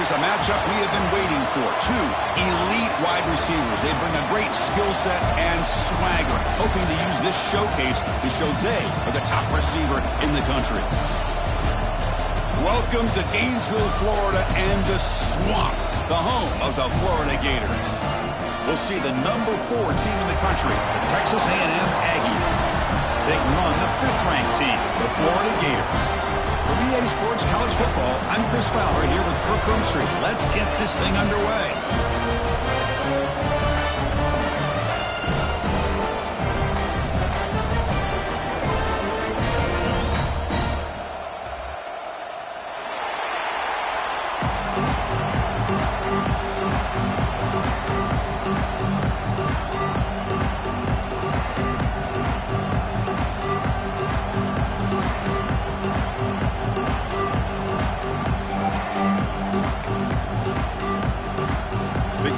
This is a matchup we have been waiting for. Two elite wide receivers. They bring a great skill set and swagger, hoping to use this showcase to show they are the top receiver in the country. Welcome to Gainesville, Florida, and the Swamp, the home of the Florida Gators. We'll see the number 4 team in the country, the Texas A&M Aggies, taking on the 5th-ranked team, the Florida Gators. For EA Sports College Football, I'm Chris Fowler here with Kirk Herbstreit. Let's get this thing underway.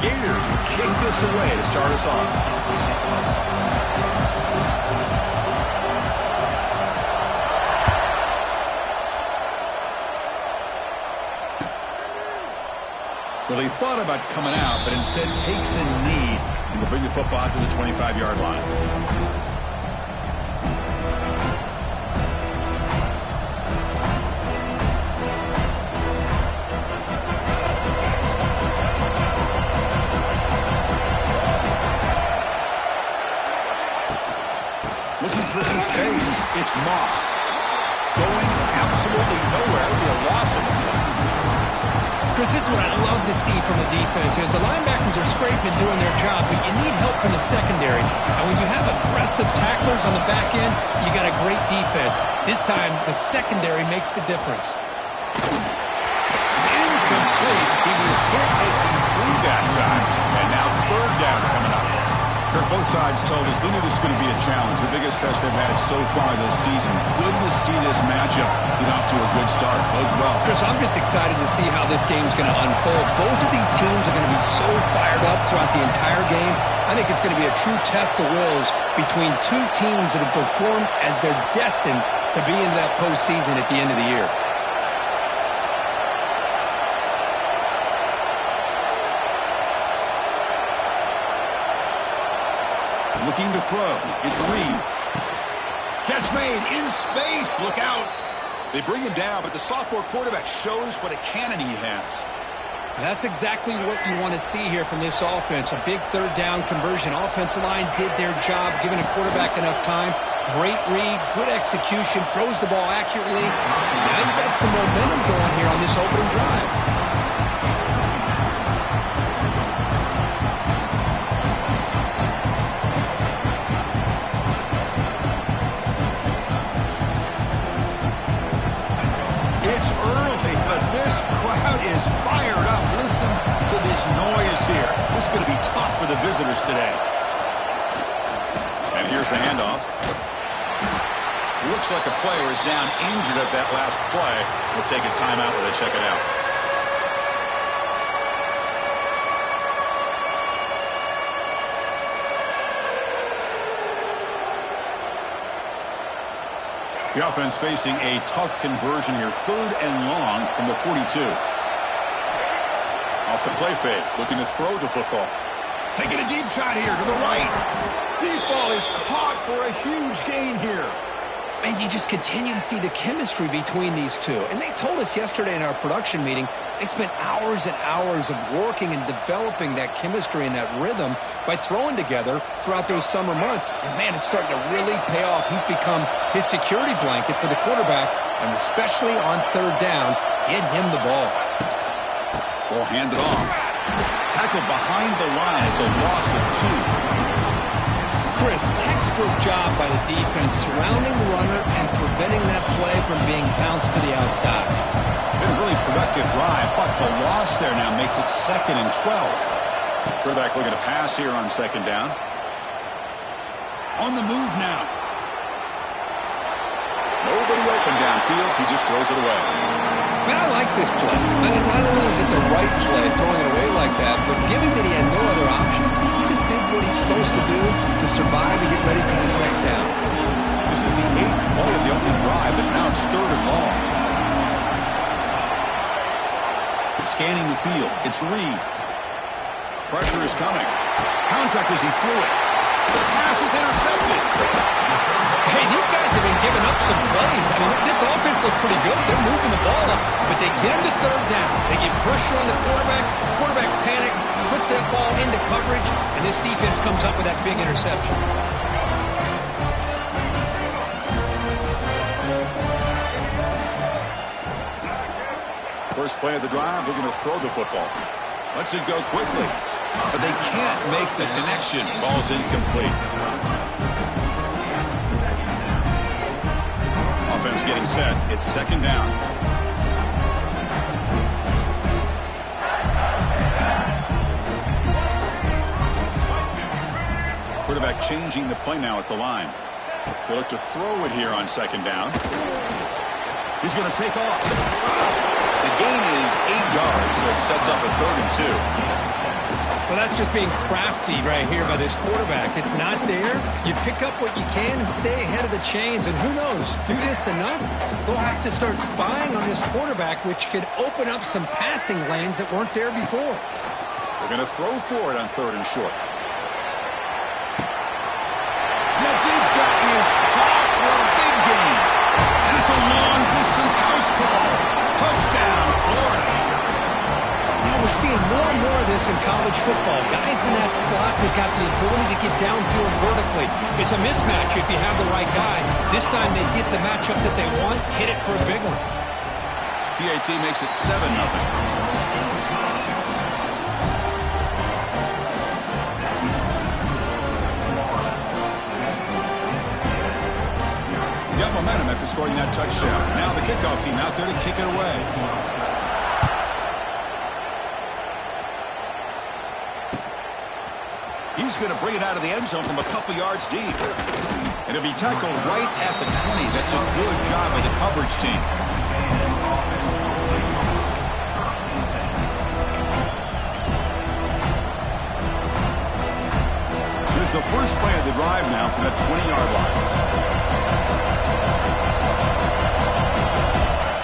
Gators will kick this away to start us off. Well, he thought about coming out, but instead takes a knee and will bring the football to the 25-yard line. Looking for some space. It's Moss. Going absolutely nowhere. It'll be a loss of him. Chris, this is what I love to see from the defense. Is the linebackers are scraping, doing their job, but you need help from the secondary. And when you have aggressive tacklers on the back end, you got a great defense. This time, the secondary makes the difference. It's incomplete. He was hit as he threw that time. And now 3rd down coming up. Kirk, both sides told us they knew this was going to be a challenge, the biggest test they've had so far this season. Good to see this matchup get off to a good start. Bodes well. Chris, I'm just excited to see how this game's going to unfold. Both of these teams are going to be so fired up throughout the entire game. I think it's going to be a true test of wills between two teams that have performed as they're destined to be in that postseason at the end of the year. Looking to throw. It's Reed. Catch made in space. Look out. They bring him down, but the sophomore quarterback shows what a cannon he has. That's exactly what you want to see here from this offense. A big 3rd down conversion. Offensive line did their job, giving a quarterback enough time. Great read, good execution, throws the ball accurately. Now you got some momentum going here on this opening drive. Is fired up. Listen to this noise here. This is going to be tough for the visitors today. And here's the handoff. Looks like a player is down injured at that last play. We'll take a timeout while they check it out. The offense facing a tough conversion here. 3rd and long from the 42. Off the play fake, looking to throw the football. Taking a deep shot here to the right. Deep ball is caught for a huge gain here. And you just continue to see the chemistry between these two. And they told us yesterday in our production meeting, they spent hours and hours of working and developing that chemistry and that rhythm by throwing together throughout those summer months. And, man, it's starting to really pay off. He's become his security blanket for the quarterback, and especially on 3rd down, get him the ball. Ball handed off. Tackled behind the line. It's a loss of 2. Chris, textbook job by the defense, surrounding the runner and preventing that play from being bounced to the outside. Been a really productive drive, but the loss there now makes it 2nd and 12. Quarterback looking to pass here on 2nd down. On the move now. Nobody open downfield. He just throws it away. Man, I like this play. I mean, not only is it the right play, throwing it away like that, but given that he had no other option, he just did what he's supposed to do to survive and get ready for this next down. This is the 8th play of the opening drive, but now it's 3rd and long. scanning the field. It's Reed. Pressure is coming. Contact as he threw it. The pass is intercepted. Hey, these guys have been giving up some plays. I mean, this offense looks pretty good. They're moving the ball up, but they get him to third down. They get pressure on the quarterback. Quarterback panics, puts that ball into coverage, and this defense comes up with that big interception. First play of the drive, they're going to throw the football. Lets it go quickly, but they can't make the connection. Ball's incomplete. Offense getting set. It's second down. Quarterback changing the play now at the line. They look to throw it here on second down. He's going to take off. The gain is 8 yards, so it sets up a 3rd and 2. Well, that's just being crafty right here by this quarterback. It's not there. You pick up what you can and stay ahead of the chains. And who knows, do this enough, they'll have to start spying on this quarterback, which could open up some passing lanes that weren't there before. They're going to throw for it on 3rd and short. That deep shot is caught for a big gain. And it's a long-distance house call. Touchdown, Florida. Now we're seeing more and more of this in college football. Guys in that slot that got the ability to get downfield vertically. It's a mismatch if you have the right guy. This time they get the matchup that they want, hit it for a big one. PAT makes it 7-0. Momentum after scoring that touchdown. Now the kickoff team out there to kick it away. He's going to bring it out of the end zone from a couple yards deep. And it'll be tackled right at the 20. That's a good job by the coverage team. Here's the first play of the drive now from the 20-yard line.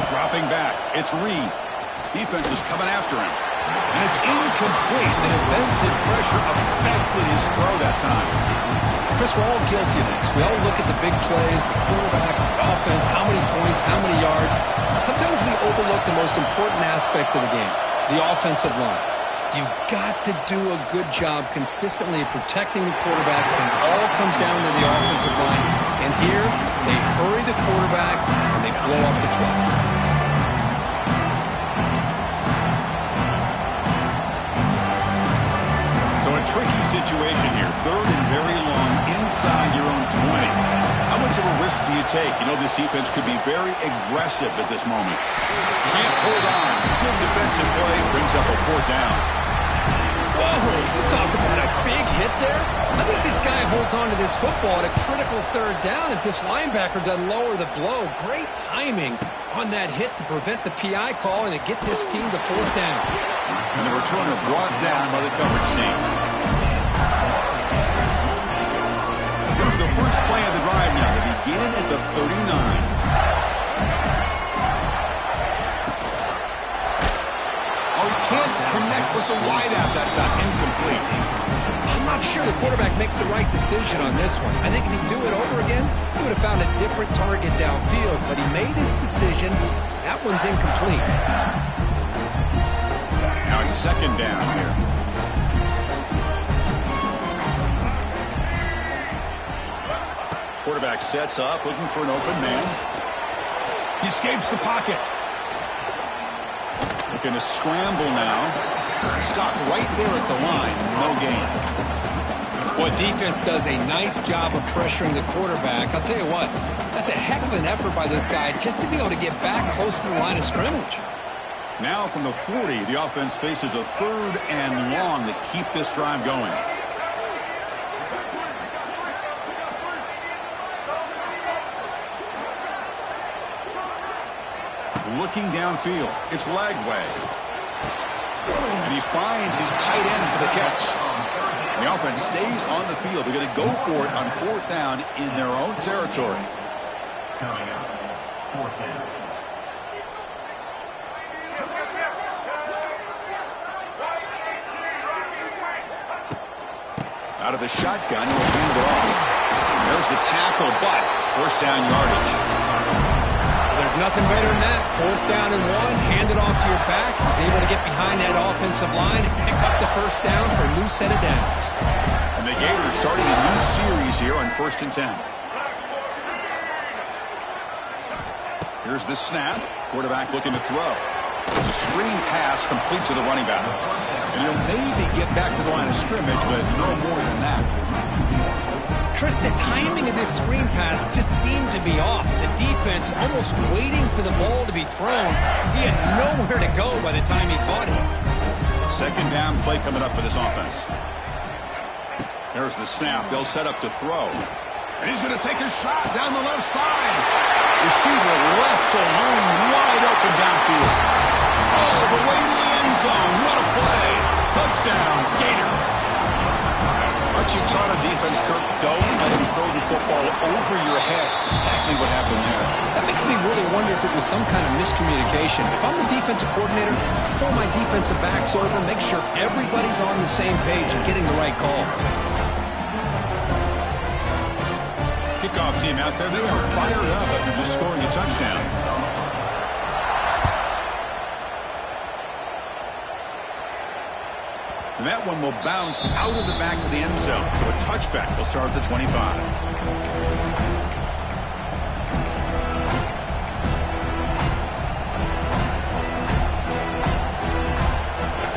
Dropping back, it's Reed. Defense is coming after him. And it's incomplete. The defensive pressure affected his throw that time. Chris, we're all guilty of this. We all look at the big plays, the quarterbacks, the offense, how many points, how many yards. Sometimes we overlook the most important aspect of the game, the offensive line. You've got to do a good job consistently protecting the quarterback, and it all comes down to the offensive line. And here, they hurry the quarterback, and they blow up the play. So a tricky situation here. 3rd and very long inside your own 20. How much of a risk do you take? You know this defense could be very aggressive at this moment. Can't hold on. Good defensive play brings up a 4th down. Whoa, you talk about a big hit there. I think this guy holds on to this football at a critical 3rd down if this linebacker doesn't lower the blow. Great timing on that hit to prevent the PI call and to get this team to 4th down. And the returner brought down by the coverage team. Here's the first play of the drive now. They begin at the 39. Oh, he can't connect with the wideout that time. Incomplete. I'm not sure the quarterback makes the right decision on this one. I think if he'd do it over again, he would have found a different target downfield, but he made his decision. That one's incomplete. Now it's second down here. Quarterback sets up, looking for an open man. He escapes the pocket. Looking to scramble now. Stop right there at the line. No gain. Well, defense does a nice job of pressuring the quarterback. I'll tell you what, that's a heck of an effort by this guy just to be able to get back close to the line of scrimmage. Now from the 40, the offense faces a 3rd and long to keep this drive going. Looking downfield, it's Lagway. And he finds his tight end for the catch. And the offense stays on the field. They're going to go for it on 4th down in their own territory. Coming up, 4th down. Out of the shotgun, he'll hand it off. There's the tackle, but first down yardage. There's nothing better than that. 4th down and 1, hand it off to your back. He's able to get behind that offensive line and pick up the first down for a new set of downs. And the Gators starting a new series here on 1st and 10. Here's the snap. Quarterback looking to throw. It's a screen pass complete to the running back. And he'll maybe get back to the line of scrimmage, but no more than that. Chris, the timing of this screen pass just seemed to be off. The defense almost waiting for the ball to be thrown. He had nowhere to go by the time he caught it. 2nd down play coming up for this offense. There's the snap. They'll set up to throw. And he's going to take a shot down the left side. Receiver left alone, wide open downfield. All the way to the end zone. What a play. Touchdown, Gators. Aren't you taught a defense, Kirk? Don't let him throw the football over your head. Exactly what happened there. That makes me really wonder if it was some kind of miscommunication. If I'm the defensive coordinator, I pull my defensive backs over, make sure everybody's on the same page and getting the right call. Kickoff team out there, they are fired up after just scoring a touchdown. And that one will bounce out of the back of the end zone. So a touchback will start at the 25.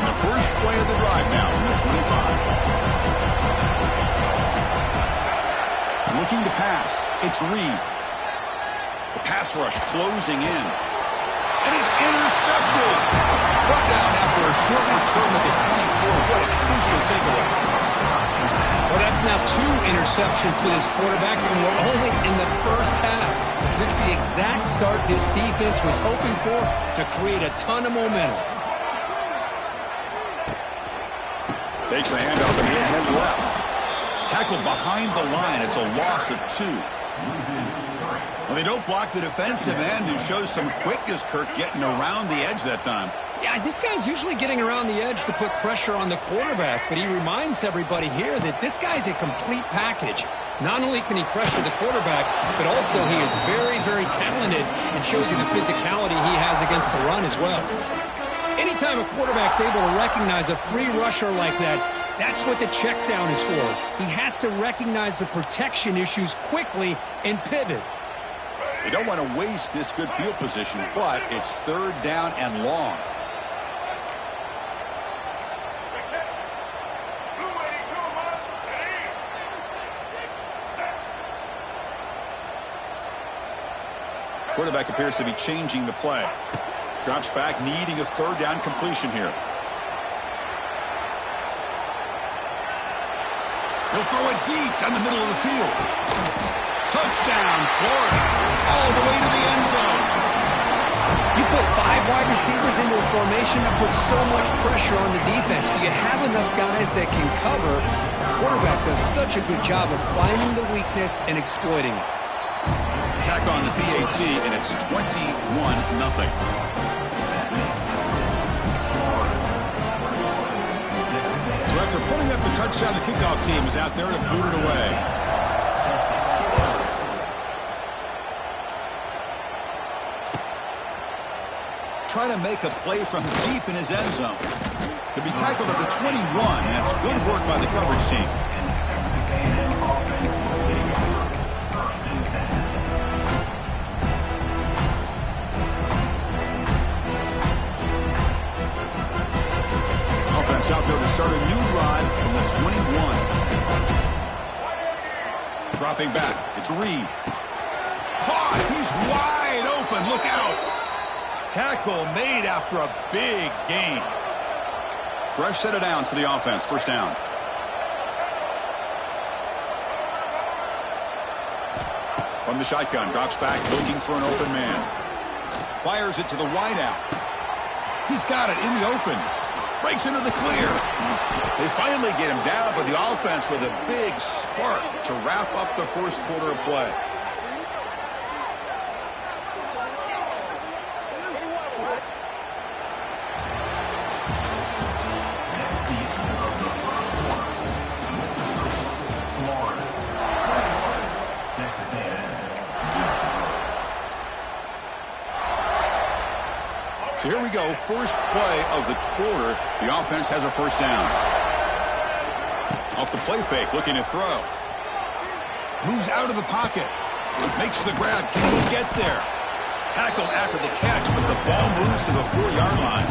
And the first play of the drive now from the 25. Looking to pass. It's Reed. The pass rush closing in. And he's intercepted. Brought down after a short return at the 24. What a crucial takeaway. Well, that's now 2 interceptions for this quarterback, and we're only in the first half. This is the exact start this defense was hoping for to create a ton of momentum. Takes the handoff and he'll head left. Tackled behind the line. It's a loss of 2. Well, they don't block the defensive end, who shows some quickness, Kirk, getting around the edge that time. Yeah, this guy's usually getting around the edge to put pressure on the quarterback, but he reminds everybody here that this guy's a complete package. Not only can he pressure the quarterback, but also he is very, very talented and shows you the physicality he has against the run as well. Anytime a quarterback's able to recognize a free rusher like that, that's what the check down is for. He has to recognize the protection issues quickly and pivot. They don't want to waste this good field position, but it's 3rd down and long. Quarterback appears to be changing the play. Drops back, needing a 3rd down completion here. He'll throw it deep down the middle of the field. Touchdown, Florida. All the way to the end zone. You put 5 wide receivers into a formation that puts so much pressure on the defense. Do you have enough guys that can cover? The quarterback does such a good job of finding the weakness and exploiting it. Attack on the PAT, and it's 21-0. So after putting up the touchdown, the kickoff team is out there to boot it away. Trying to make a play from deep in his end zone. To be tackled at the 21, that's good work by the coverage team. Offense out there to start a new drive from the 21. Dropping back, it's Reed. Caught, he's wide open, look out. Tackle made after a big gain. Fresh set of downs for the offense. 1st down. From the shotgun, drops back, looking for an open man. Fires it to the wideout. He's got it in the open. Breaks into the clear. They finally get him down, but the offense with a big spark to wrap up the first quarter of play. So here we go, first play of the quarter. The offense has a first down. Off the play fake, looking to throw. Moves out of the pocket. Makes the grab. Can he get there? Tackled after the catch, but the ball moves to the 4-yard line.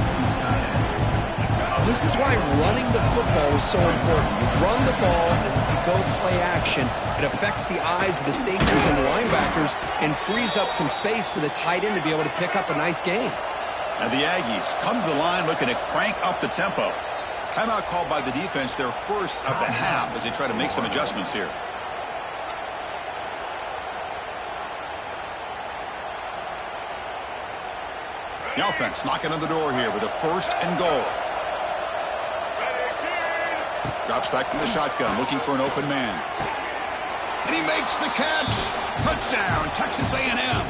This is why running the football is so important. You run the ball and then you go play action. It affects the eyes of the safeties and the linebackers and frees up some space for the tight end to be able to pick up a nice gain. And the Aggies come to the line looking to crank up the tempo. Timeout called by the defense, their first of the half, as they try to make some adjustments here. The offense knocking on the door here with a first and goal. Drops back from the shotgun, looking for an open man. And he makes the catch. Touchdown, Texas A&M.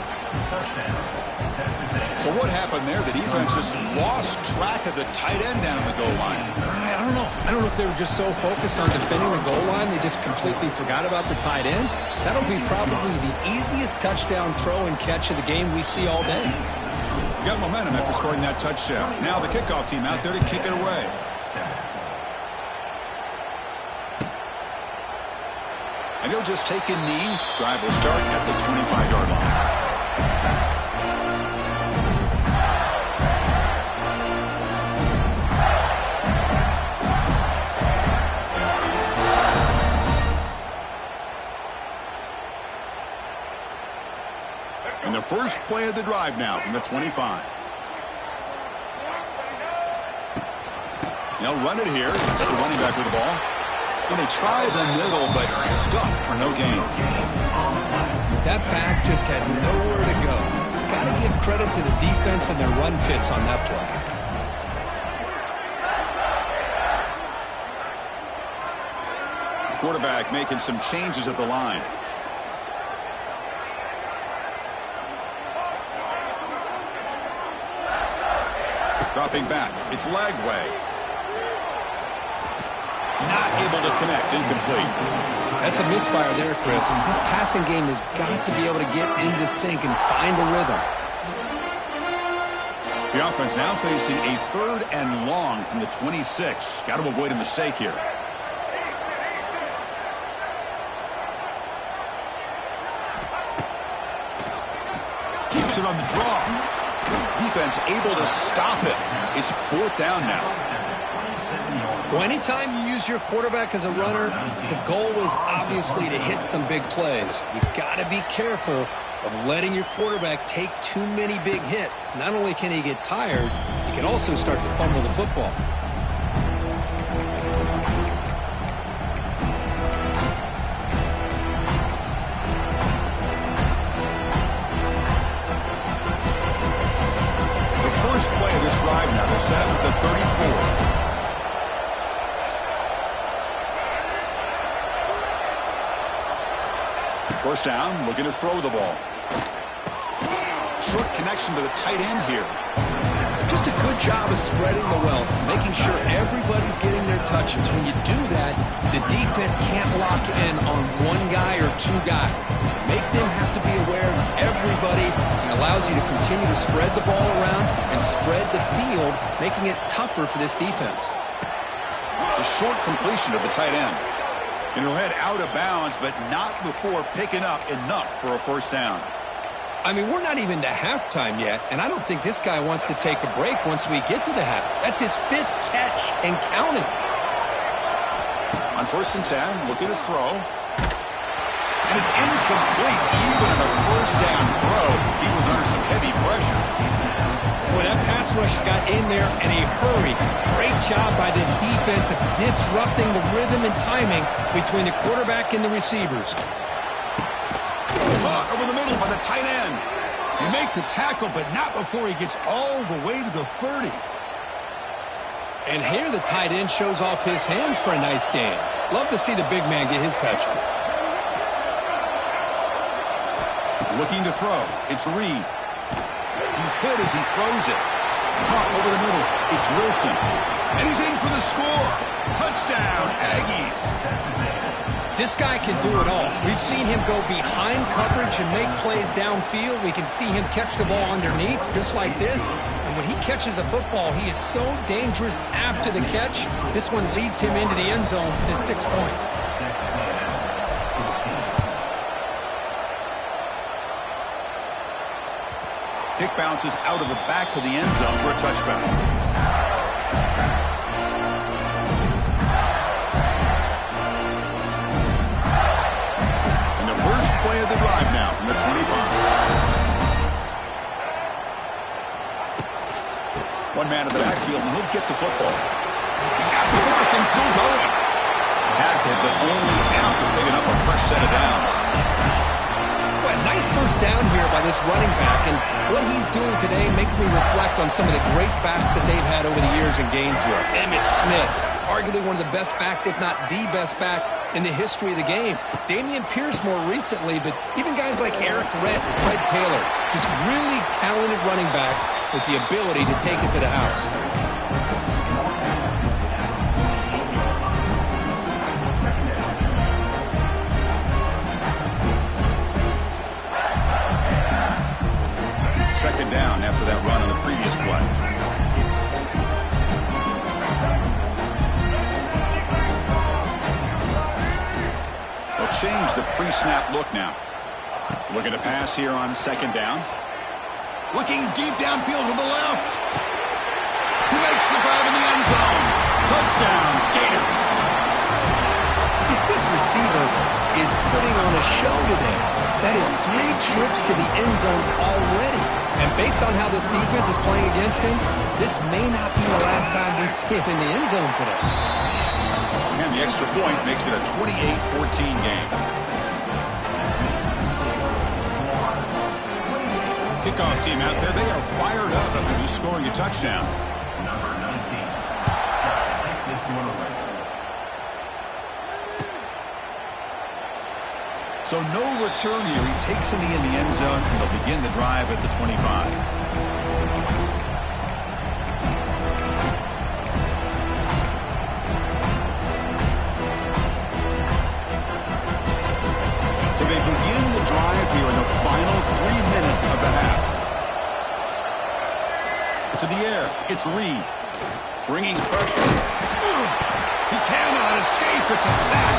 Touchdown. So what happened there? The defense just lost track of the tight end down the goal line. I don't know. I don't know if they were just so focused on defending the goal line, they just completely forgot about the tight end. That'll be probably the easiest touchdown throw and catch of the game we see all day. Got momentum after scoring that touchdown. Now the kickoff team out there to kick it away. And he'll just take a knee. Drive will start at the 25-yard line. And the first play of the drive now from the 25. They'll run it here. It's the running back with the ball. Well, they try the middle, but stuffed for no gain. That back just had nowhere to go. Got to give credit to the defense and their run fits on that play. Quarterback making some changes at the line. Dropping back. It's Lagway. Not able to connect. Incomplete. That's a misfire there, Chris. This passing game has got to be able to get into sync and find a rhythm. The offense now facing a 3rd and long from the 26. Got to avoid a mistake here. Keeps it on the draw. Defense able to stop it. It's 4th down now. Well, anytime you use your quarterback as a runner, the goal is obviously to hit some big plays. You got to be careful of letting your quarterback take too many big hits. Not only can he get tired, he can also start to fumble the football. The first play of this drive now, they're set up at the 34. First down, looking to throw the ball. Short connection to the tight end here. Just a good job of spreading the wealth, making sure everybody's getting their touches. When you do that, the defense can't lock in on one guy or two guys. Make them have to be aware of everybody. It allows you to continue to spread the ball around and spread the field, making it tougher for this defense. The short completion of the tight end. And he'll head out of bounds, but not before picking up enough for a first down. I mean, we're not even to halftime yet, and I don't think this guy wants to take a break once we get to the half. That's his 5th catch and counting. On 1st and 10, looking to throw. And it's incomplete. Even in the first down throw, he was under some heavy pressure. Boy, that pass rush got in there in a hurry. Great job by this defense of disrupting the rhythm and timing between the quarterback and the receivers. Caught over the middle by the tight end. He make the tackle, but not before he gets all the way to the 30. And here the tight end shows off his hands for a nice gain. Love to see the big man get his touches. Looking to throw. It's Reed. He's hit as he throws it. Caught over the middle. It's Wilson. And he's in for the score. Touchdown, Aggies. This guy can do it all. We've seen him go behind coverage and make plays downfield. We can see him catch the ball underneath, just like this. And when he catches a football, he is so dangerous after the catch. This one leads him into the end zone for the 6 points. Kick bounces out of the back of the end zone for a touchback. Play of the drive now from the 25. One man in the backfield, and he'll get the football. He's got the force and still going. Tackled, but only after picking up a fresh set of downs. Well, nice first down here by this running back, and what he's doing today makes me reflect on some of the great backs that they've had over the years in Gainesville. Emmitt Smith, arguably one of the best backs, if not the best back in the history of the game. Dameon Pierce more recently, but even guys like Eric Rhett and Fred Taylor, just really talented running backs with the ability to take it to the house. Second down after that run on the previous play. Change the pre-snap look now. Looking to pass here on second down. Looking deep downfield to the left. He makes the grab in the end zone. Touchdown, Gators. This receiver is putting on a show today. That is 3 trips to the end zone already. And based on how this defense is playing against him, this may not be the last time we see him in the end zone today. And the extra point makes it a 28-14 game. Kickoff team out there, they are fired up after just scoring a touchdown. Number 19. Take this one away. So no return here. He takes it in the end zone, and they'll begin the drive at the 25. They begin the drive here in the final 3 minutes of the half. To the air, it's Reed. Bringing pressure. He cannot escape. It's a sack.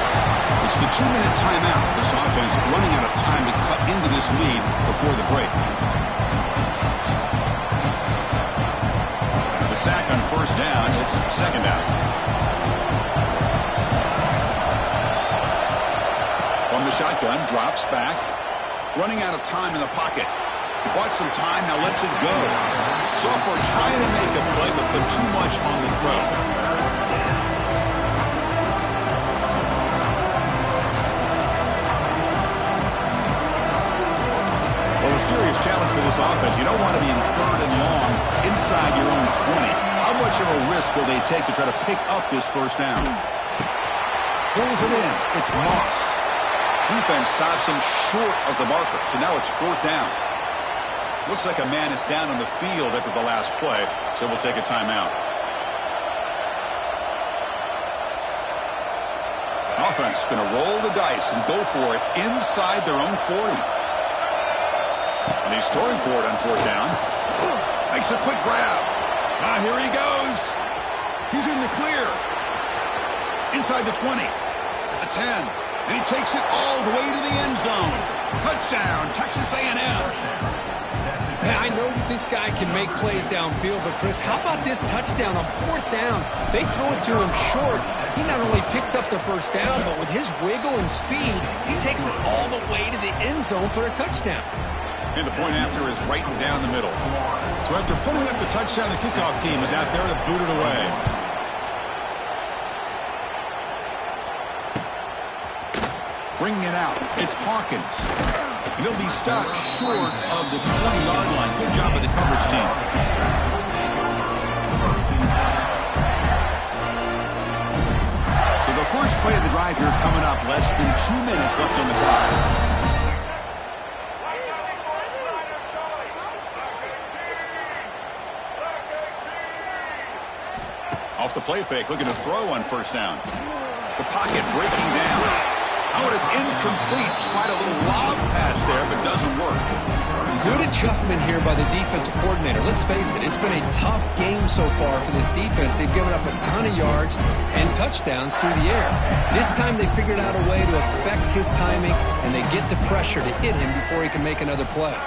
It's the 2-minute timeout. This offense running out of time to cut into this lead before the break. The sack on first down. It's second down. From the shotgun, drops back. Running out of time in the pocket. He bought some time, now lets it go. Sophomore trying to make a play, but put too much on the throw. Well, a serious challenge for this offense. You don't want to be in third and long inside your own 20. How much of a risk will they take to try to pick up this first down? Pulls it in. It's Moss. Defense stops him short of the marker, so now it's fourth down. Looks like a man is down on the field after the last play, so we'll take a timeout. Offense going to roll the dice and go for it inside their own 40. And he's throwing for it on fourth down. Makes a quick grab. Ah, here he goes. He's in the clear. Inside the 20. At the 10. And he takes it all the way to the end zone. Touchdown, Texas A&M. I know that this guy can make plays downfield, but Chris, how about this touchdown on fourth down? They throw it to him short. He not only picks up the first down, but with his wiggle and speed, he takes it all the way to the end zone for a touchdown. And the point after is right down the middle. So after putting up the touchdown, the kickoff team is out there to boot it away. Bringing it out, it's Hawkins. And he'll be stopped short of the 20-yard line. Good job by the coverage team. So the first play of the drive here coming up. Less than 2 minutes left on the clock. Off the play fake, looking to throw on first down. The pocket breaking down. Oh, and it's incomplete. Tried a little lob pass there, but doesn't work. Good adjustment here by the defensive coordinator. Let's face it, it's been a tough game so far for this defense. They've given up a ton of yards and touchdowns through the air. This time they figured out a way to affect his timing, and they get the pressure to hit him before he can make another play.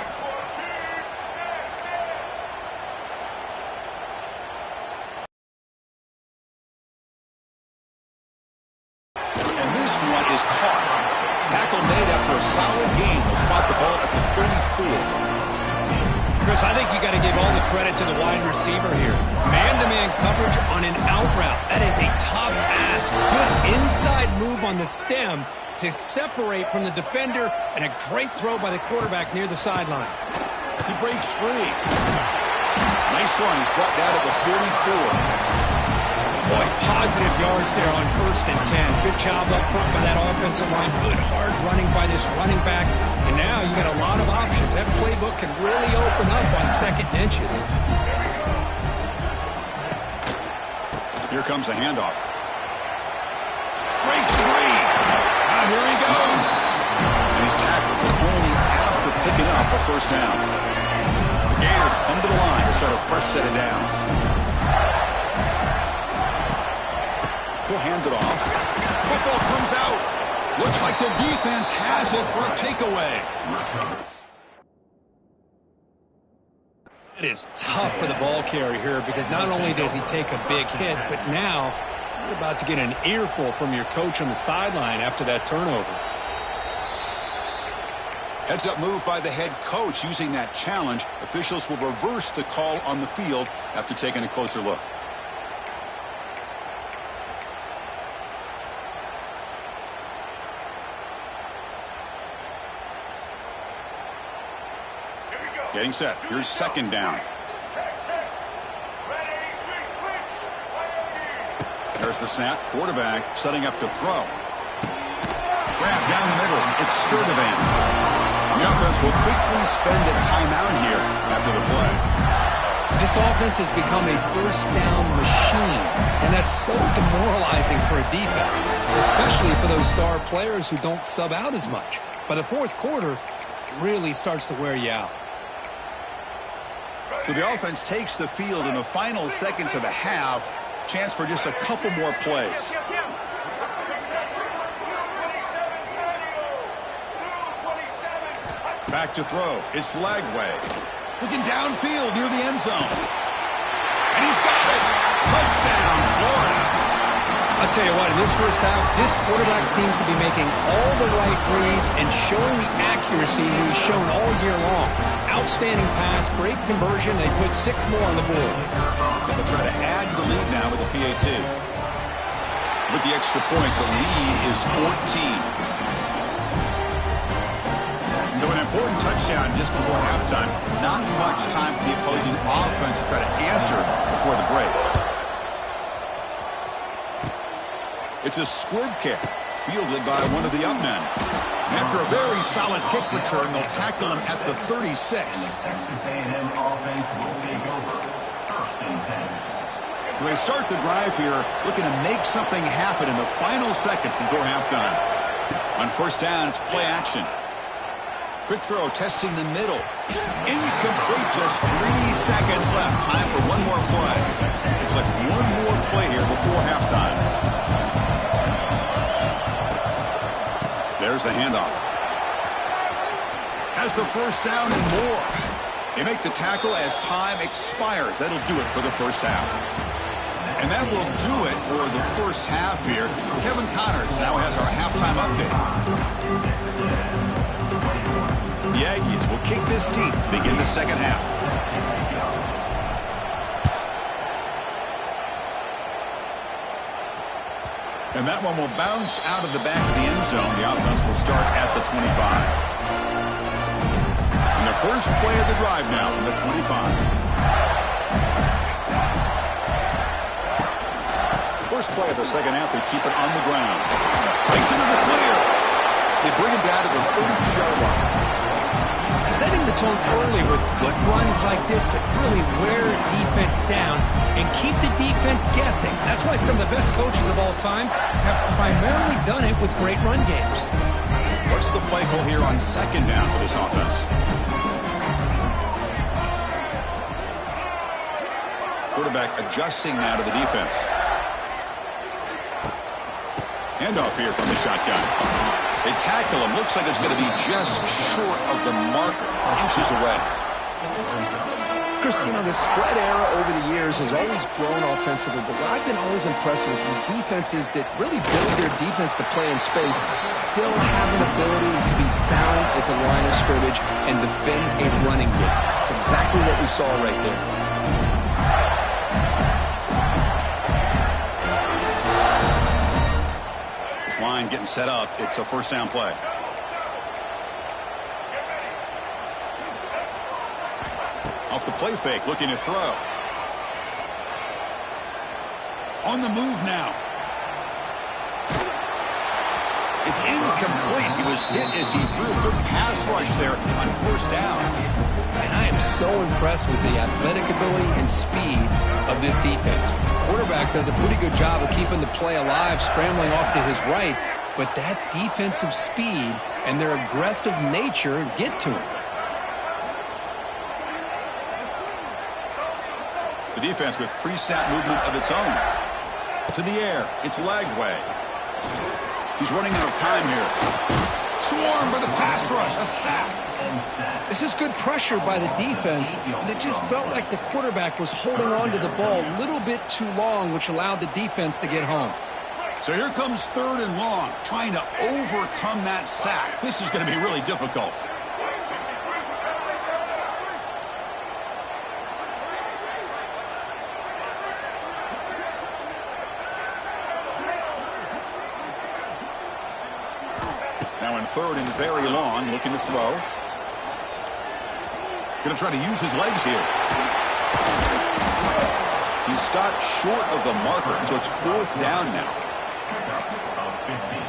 And this one is caught. Tackle made after a solid game. They'll spot the ball at the 34. Chris, I think you got to give all the credit to the wide receiver here. Man-to-man coverage on an out route. That is a tough ask. Good inside move on the stem to separate from the defender, and a great throw by the quarterback near the sideline. He breaks free. Nice run. He's brought down at the 44. Boy, positive yards there on 1st and 10. Good job up front by that offensive line. Good hard running by this running back. And now you got a lot of options. That playbook can really open up on 2nd and inches. Here comes a handoff. Breaks free. Now here he goes. And he's tackled, but only after picking up a first down. The Gators come to the line to start a fresh set of downs. He'll hand it off. Football comes out. Looks like the defense has it for a takeaway. It is tough for the ball carrier here because not only does he take a big hit, but now you're about to get an earful from your coach on the sideline after that turnover. Heads up move by the head coach using that challenge. Officials will reverse the call on the field after taking a closer look. Getting set. Here's 2nd down. There's the snap. Quarterback setting up to throw. Grab down the middle. It's Sturdivant. The offense will quickly spend a timeout here after the play. This offense has become a first down machine, and that's so demoralizing for a defense, especially for those star players who don't sub out as much. By the 4th quarter, it really starts to wear you out. So the offense takes the field in the final seconds of the half. Chance for just a couple more plays. Back to throw. It's Lagway. Looking downfield near the end zone. And he's got it. Touchdown, Florida. I'll tell you what, in this first half, this quarterback seems to be making all the right reads and showing the accuracy that he's shown all year long. Outstanding pass, great conversion. They put 6 more on the board. They'll try to add to the lead now with the PAT. With the extra point, the lead is 14. So an important touchdown just before halftime. Not much time for the opposing offense to try to answer before the break. It's a squib kick, fielded by one of the up men. And after a very solid kick return, they'll tackle him at the 36. Texas A&M offense will take over. 1st and 10. So they start the drive here, looking to make something happen in the final seconds before halftime. On 1st down, it's play action. Quick throw, testing the middle. Incomplete, just 3 seconds left. Time for one more play. Looks like one more play here before halftime. There's the handoff. Has the first down and more. They make the tackle as time expires. That'll do it for the first half. And that will do it for the first half here. Kevin Connors now has our halftime update. The Aggies will kick this deep, begin the second half. And that one will bounce out of the back of the end zone. The offense will start at the 25. And the first play of the drive now from the 25. First play of the second half, they keep it on the ground. Takes it into the clear. They bring him down to the 32-yard line. Setting the tone early with good runs like this could really wear defense down and keep the defense guessing. That's why some of the best coaches of all time have primarily done it with great run games. What's the play call here on second down for this offense? Quarterback adjusting now to the defense. Handoff here from the shotgun. They tackle him. Looks like it's going to be just short of the marker. Inches away. Chris, the spread era over the years has always grown offensively, but what I've been always impressed with defenses that really build their defense to play in space still have an ability to be sound at the line of scrimmage and defend a running game. It's exactly what we saw right there. Line getting set up. It's a first down play. Off the play fake, looking to throw. On the move now. It's incomplete. He was hit as he threw. Good pass rush there on first down. And I am so impressed with the athletic ability and speed of this defense. Quarterback does a pretty good job of keeping the play alive, scrambling off to his right, but that defensive speed and their aggressive nature get to him. The defense with pre-snap movement of its own. To the air. It's Lagway. He's running out of time here. Swarm for the pass rush. A sack. This is good pressure by the defense, but it just felt like the quarterback was holding on to the ball a little bit too long, which allowed the defense to get home. So here comes third and long, trying to overcome that sack. This is going to be really difficult. Now in third and very long, looking to throw. Going to try to use his legs here. He's stopped short of the marker, so it's fourth down now. Of 15.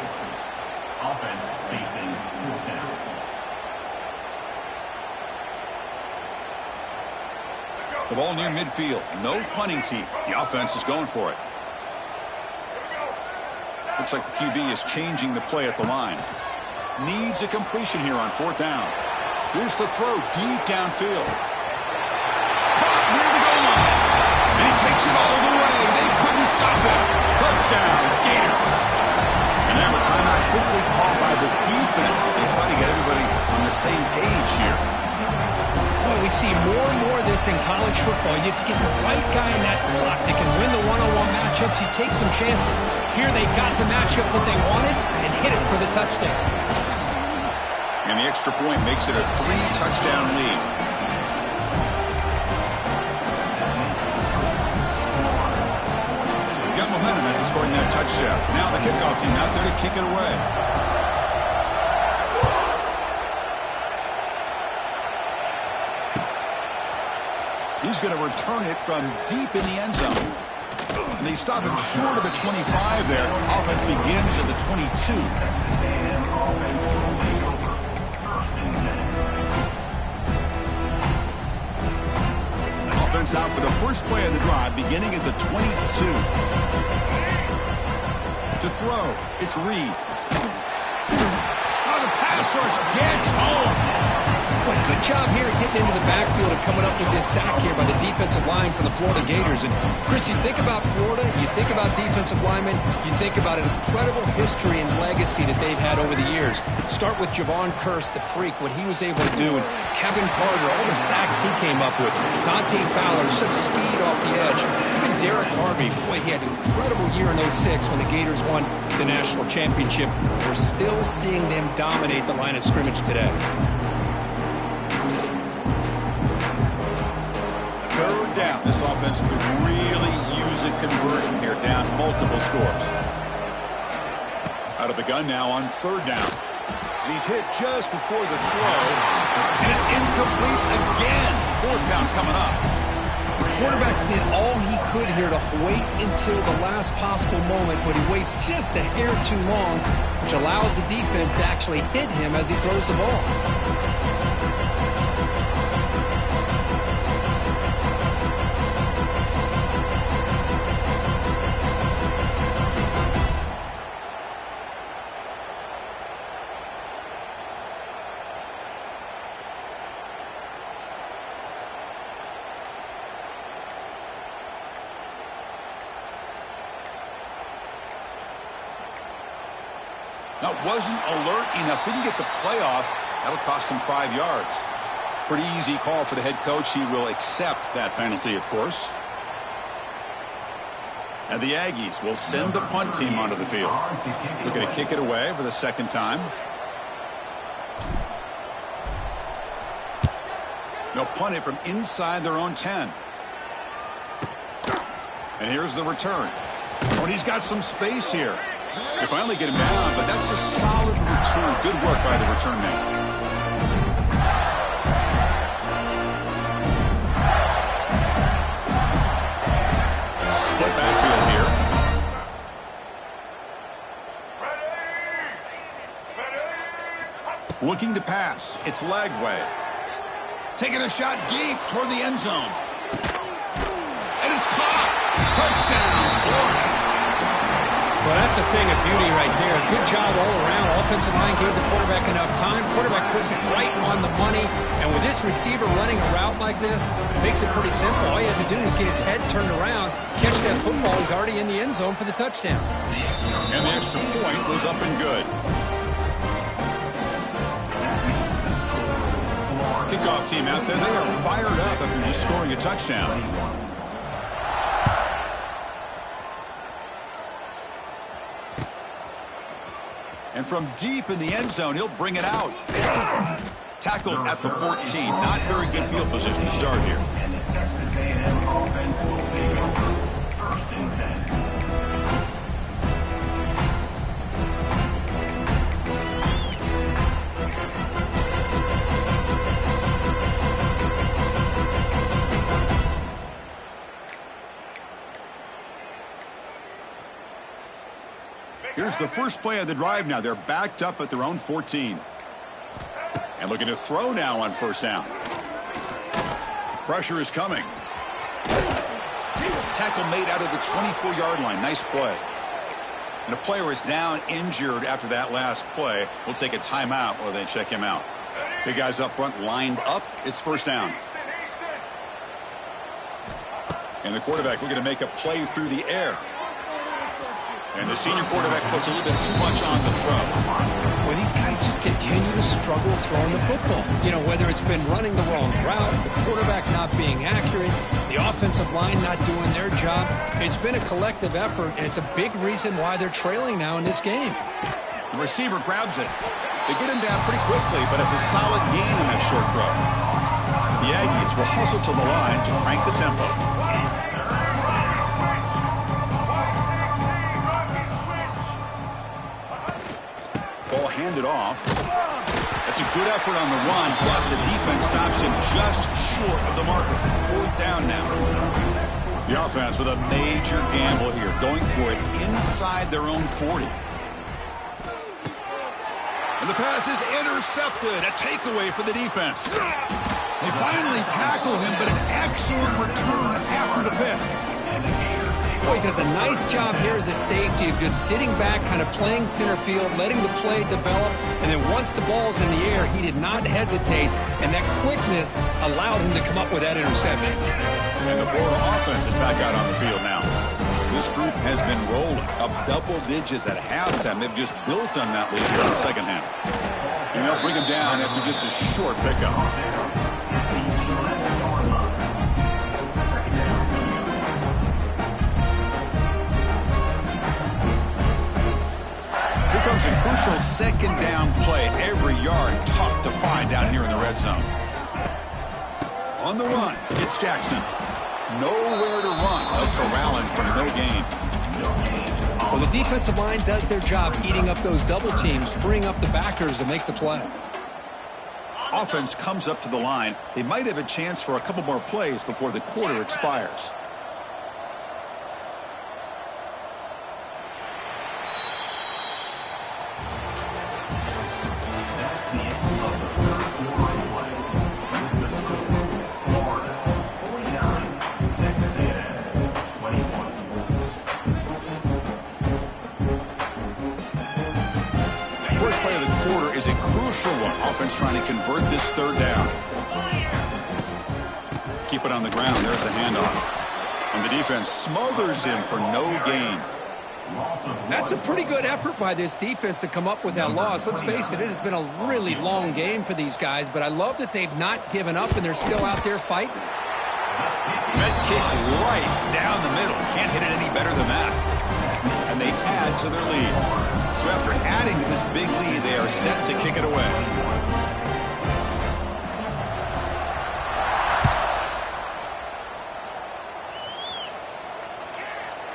Offense facing fourth down. The ball near midfield. No punting team. The offense is going for it. Looks like the QB is changing the play at the line. Needs a completion here on fourth down. Here's the throw deep downfield. Caught near the goal line. And he takes it all the way. They couldn't stop him. Touchdown, Gators. And now a timeout quickly called by the defense as they try to get everybody on the same page here. Boy, we see more and more of this in college football. You get the right guy in that slot that can win the one-on-one matchups. You take some chances. Here they got the matchup that they wanted and hit it for the touchdown. And the extra point makes it a 3-touchdown lead. They got momentum after scoring that touchdown. Now the kickoff team out there to kick it away. He's going to return it from deep in the end zone. And they stop him short of the 25 there. Offense begins at the 22. Offense out for the first play of the drive, beginning at the 22. To throw, it's Reed. Oh, the pass rush gets home. Boy, good job here getting into the backfield and coming up with this sack here by the defensive line for the Florida Gators. And, Chris, you think about Florida, you think about defensive linemen, you think about an incredible history and legacy that they've had over the years. Start with Javon Kearse, the freak, what he was able to do. And Kevin Carter, all the sacks he came up with. Dante Fowler, such speed off the edge. Even Derek Harvey, boy, he had an incredible year in 06 when the Gators won the national championship. We're still seeing them dominate the line of scrimmage today. Down. This offense could really use a conversion here, down multiple scores. Out of the gun now on third down. And he's hit just before the throw. And it's incomplete again. Fourth down coming up. The quarterback did all he could here to wait until the last possible moment, but he waits just a hair too long, which allows the defense to actually hit him as he throws the ball. Now, wasn't alert enough. Didn't get the play off. That'll cost him 5 yards. Pretty easy call for the head coach. He will accept that penalty, of course. And the Aggies will send the punt team onto the field. Looking to kick it away for the second time. They'll punt it from inside their own 10. And here's the return. Oh, and he's got some space here. They finally get him down, but that's a solid return. Good work by the return man. Split backfield here. Looking to pass. It's Lagway. Taking a shot deep toward the end zone. And it's caught. Touchdown, Florida. Well, that's a thing of beauty right there. Good job all around. Offensive line gave the quarterback enough time. Quarterback puts it right on the money. And with this receiver running a route like this, it makes it pretty simple. All you have to do is get his head turned around, catch that football. He's already in the end zone for the touchdown. And the extra point was up and good. Kickoff team out there. They are fired up after just scoring a touchdown. And from deep in the end zone, he'll bring it out. Tackled at the 14. Not very good field position to start here. And the Texas A&M offense will take over. 1st and 10. Here's the first play of the drive now. They're backed up at their own 14. And looking to throw now on first down. Pressure is coming. Tackle made out of the 24-yard line. Nice play. And a player is down injured after that last play. We'll take a timeout while they check him out. Big guys up front lined up. It's first down. And the quarterback looking to make a play through the air. And the senior quarterback puts a little bit too much on the throw. Well, these guys just continue to struggle throwing the football. You know, whether it's been running the wrong route, the quarterback not being accurate, the offensive line not doing their job. It's been a collective effort, and it's a big reason why they're trailing now in this game. The receiver grabs it. They get him down pretty quickly, but it's a solid gain in that short throw. The Aggies will hustle to the line to crank the tempo. Ball handed off. That's a good effort on the run, but the defense stops him just short of the marker. 4th down now. The offense with a major gamble here, going for it inside their own 40. And the pass is intercepted. A takeaway for the defense. They finally tackle him, but an excellent return after the pick. Boy, he does a nice job here as a safety of just sitting back, kind of playing center field, letting the play develop, and then once the ball's in the air, he did not hesitate, and that quickness allowed him to come up with that interception. And the Florida offense is back out on the field now. This group has been rolling up double digits at halftime. They've just built on that lead here in the second half. And they'll bring him down after just a short pickup. Comes a crucial second down play. Every yard tough to find down here in the red zone. On the run, it's Jackson. Nowhere to run. No corralling for no gain. Well, the defensive line does their job eating up those double teams, freeing up the backers to make the play. Offense comes up to the line. They might have a chance for a couple more plays before the quarter expires. Is a crucial one. Offense trying to convert this 3rd down. Keep it on the ground. There's the handoff. And the defense smothers him for no gain. That's a pretty good effort by this defense to come up with that loss. Let's face it, it has been a really long game for these guys, but I love that they've not given up and they're still out there fighting. That kick right down the middle. Can't hit it any better than that. And they add to their lead. So after adding to this big lead, they are set to kick it away.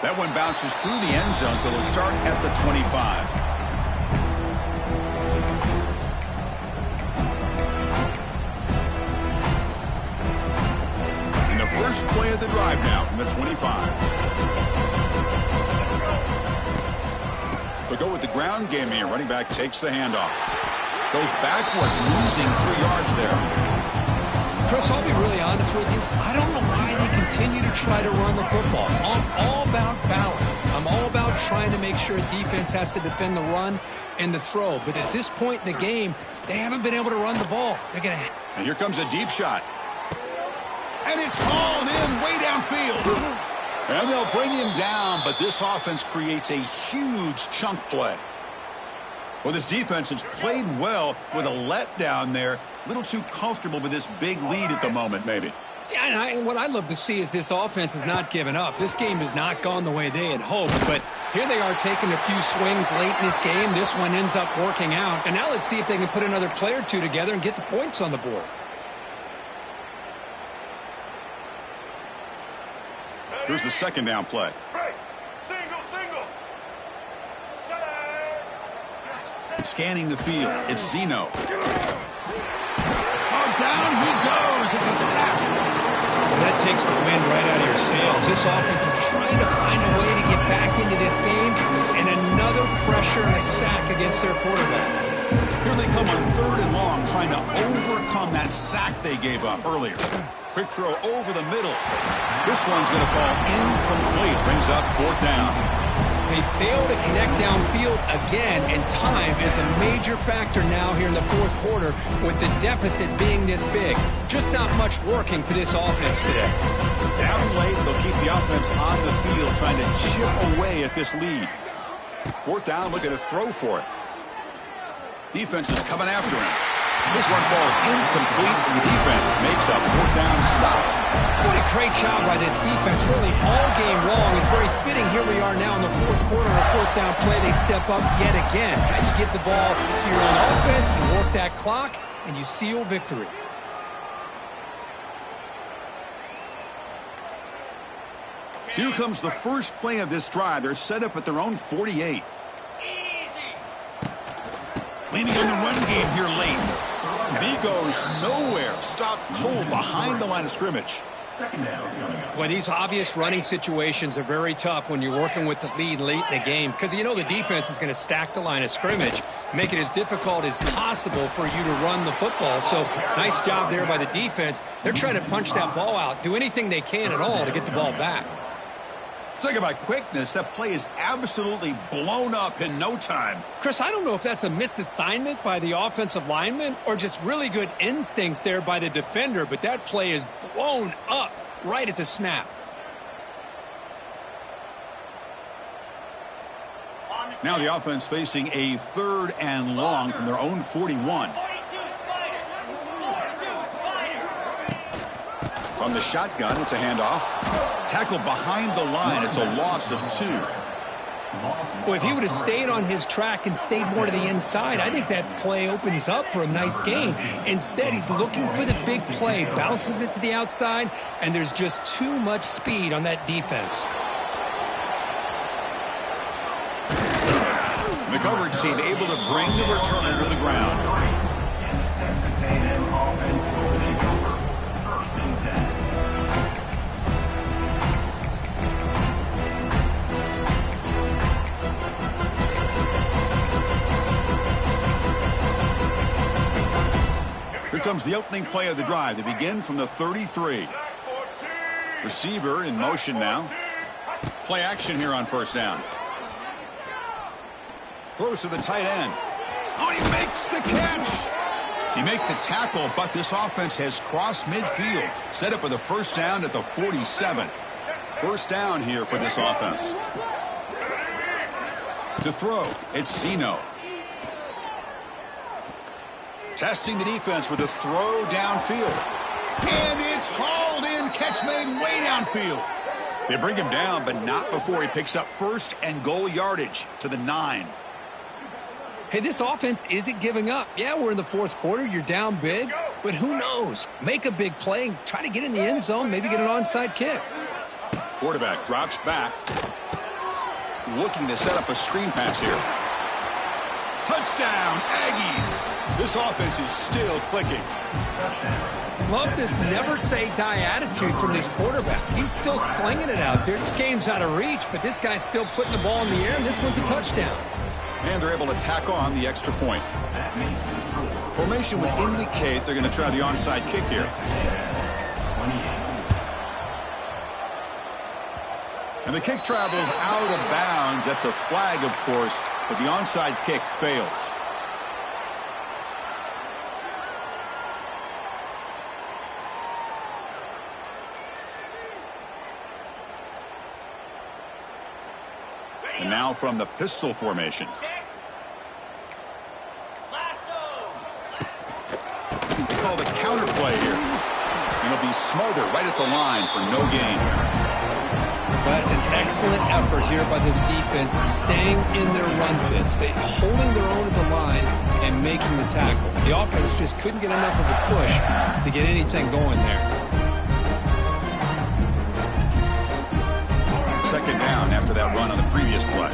That one bounces through the end zone, so they'll start at the 25. And the first play of the drive now from the 25. They'll go with the ground game here. Running back takes the handoff. Goes backwards, losing 3 yards there. Chris, I'll be really honest with you. I don't know why they continue to try to run the football. I'm all about balance. I'm all about trying to make sure defense has to defend the run and the throw. But at this point in the game, they haven't been able to run the ball. They're going to... And here comes a deep shot. And it's hauled in way downfield. And they'll bring him down, but this offense creates a huge chunk play. Well, this defense has played well with a letdown there. A little too comfortable with this big lead at the moment, maybe. Yeah, and what I'd love to see is this offense has not given up. This game has not gone the way they had hoped, but here they are taking a few swings late in this game. This one ends up working out, and now let's see if they can put another play or two together and get the points on the board. Here's the second down play. Single. Scanning the field, it's Zeno. Oh, down he goes. It's a sack. That takes the wind right out of your sails. This offense is trying to find a way to get back into this game, and another pressure and a sack against their quarterback. Here they come on 3rd and long, trying to overcome that sack they gave up earlier. Quick throw over the middle. This one's going to fall incomplete. Brings up 4th down. They fail to connect downfield again, and time is a major factor now here in the 4th quarter with the deficit being this big. Just not much working for this offense today. Down late, they'll keep the offense on the field trying to chip away at this lead. 4th down, looking to throw for it. Defense is coming after him. This one falls incomplete, and the defense makes a 4th down stop. What a great job by this defense, really all game long. It's very fitting. Here we are now in the 4th quarter, a 4th down play. They step up yet again. Now you get the ball to your own offense, you work that clock, and you seal victory. So here comes the first play of this drive. They're set up at their own 48. Leaning on the run game here late. And he goes nowhere. Stopped cold behind the line of scrimmage. Boy, these obvious running situations are very tough when you're working with the lead late in the game, because you know the defense is going to stack the line of scrimmage, make it as difficult as possible for you to run the football. So nice job there by the defense. They're trying to punch that ball out, do anything they can at all to get the ball back. Talk about quickness. That play is absolutely blown up in no time. Chris, I don't know if that's a misassignment by the offensive lineman or just really good instincts there by the defender, but that play is blown up right at the snap. Now the offense facing a 3rd and long from their own 41. From the shotgun, it's a handoff. Tackled behind the line. It's a loss of 2. Well, if he would have stayed on his track and stayed more to the inside, I think that play opens up for a nice gain. Instead, he's looking for the big play, bounces it to the outside, and there's just too much speed on that defense. The coverage team able to bring the returner to the ground. Texas A&M offense will take over. 1st and 10. Here comes the opening play of the drive. They begin from the 33. Receiver in motion now. Play action here on 1st down. Throws to the tight end. Oh, he makes the catch. He makes the tackle, but this offense has crossed midfield. Set up with a 1st down at the 47. 1st down here for this offense. To throw, it's Sino. Testing the defense with a throw downfield. And it's hauled in. Catch made way downfield. They bring him down, but not before he picks up first and goal yardage to the 9. Hey, this offense isn't giving up. Yeah, we're in the fourth quarter. You're down big. But who knows? Make a big play and try to get in the end zone, maybe get an onside kick. Quarterback drops back. Looking to set up a screen pass here. Touchdown, Aggies. This offense is still clicking. Love this never-say-die attitude from this quarterback. He's still slinging it out there. This game's out of reach, but this guy's still putting the ball in the air, and this one's a touchdown. And they're able to tack on the extra point. Formation would indicate they're going to try the onside kick here. And the kick travels out of bounds. That's a flag, of course, but the onside kick fails. And now from the pistol formation. They call the counter play here. And it'll be Smother right at the line for no gain. That's an excellent effort here by this defense, staying in their run fits. They're holding their own at the line and making the tackle. The offense just couldn't get enough of a push to get anything going there. Second down after that run on the previous play.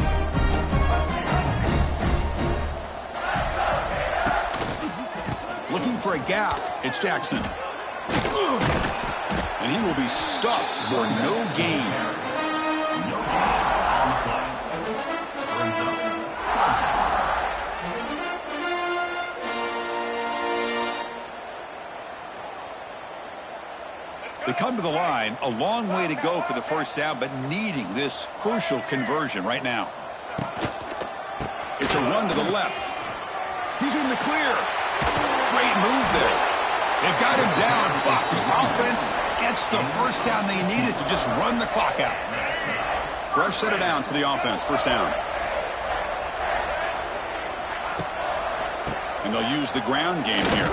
Looking for a gap. It's Jackson. And he will be stuffed for no gain. They come to the line, a long way to go for the first down, but needing this crucial conversion right now. It's a run to the left. He's in the clear. Great move there. They've got him down, but the offense gets the first down they needed to just run the clock out. Fresh set of downs for the offense, first down. And they'll use the ground game here.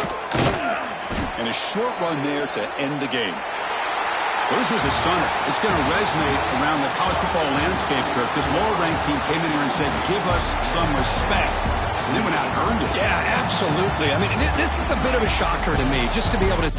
And a short run there to end the game. Well, this was a stunner. It's going to resonate around the college football landscape, Kirk. This lower-ranked team came in here and said, give us some respect. And they went out and earned it. Yeah, absolutely. I mean, this is a bit of a shocker to me, just to be able to